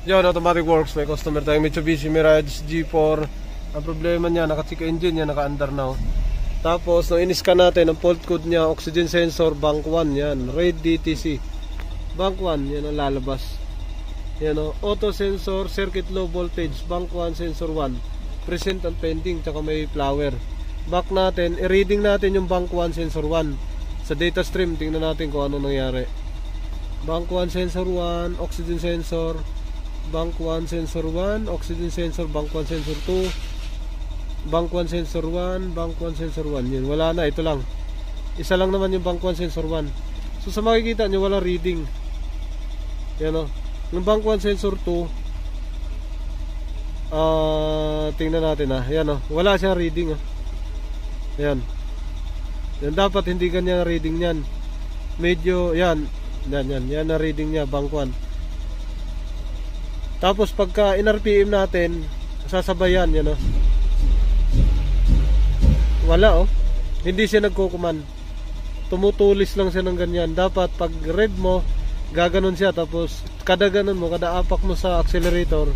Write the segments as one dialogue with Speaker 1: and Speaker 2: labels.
Speaker 1: Yun, automatic works. May customer tayong Mitsubishi Mirage G4. Ang problema niya, naka-check engine niya, naka-under na. Tapos, nung in-scan natin, ang fault code niya, oxygen sensor, bank 1, yan. RAID DTC. Bank 1, yan ang lalabas. Yan o, auto sensor, circuit low voltage, bank 1, sensor 1. Present and pending, tsaka may flower. Back natin, i-reading natin yung bank 1, sensor 1. Sa data stream, tingnan natin kung ano nangyari. Bank 1, sensor 1, oxygen sensor, bank 1, sensor 1, oxygen sensor, bank 1, sensor 2, bank 1, sensor 1, bank 1, sensor 1. Yun, wala na, ito lang. Isa lang naman yung bank 1, sensor 1. So sa makikita nyo, wala reading. Yan o. Yung bank 1, sensor 2, tingnan natin ha. Yan o, wala siyang reading o. Yan. Yan, dapat hindi ganyan reading yan. Medyo, yan. Yan na reading niya, bank 1. Tapos pagka in-RPM natin, sasabayan, yan o. Wala o. Hindi siya nagkukuman. Tumutulis lang siya ng ganyan. Dapat pag rev mo, gaganon siya. Tapos kada ganon mo, kada apak mo sa accelerator,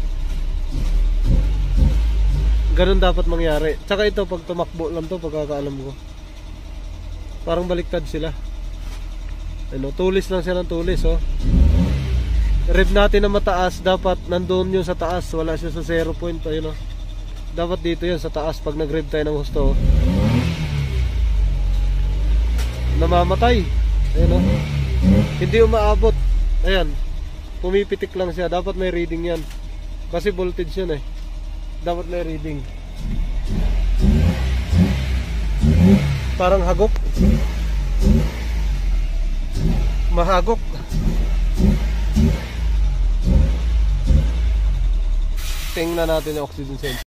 Speaker 1: ganon dapat mangyari. Tsaka ito, pag tumakbo lang to, pagkakaalam ko, parang baliktad sila. Ano, tulis lang siya ng tulis oh. Rev natin na mataas, dapat nandoon yun sa taas. Wala siya sa 0 point, ayun oh. Dapat dito yun sa taas pag nag-rev tayo ng husto oh. Namamatay. Ayun oh. Hindi umaabot. Ayan, pumipitik lang siya. Dapat may reading yan. Kasi voltage yan eh. Dapat may reading. Parang hagok. Mahagok. Tingnan natin yung oxygen sensor.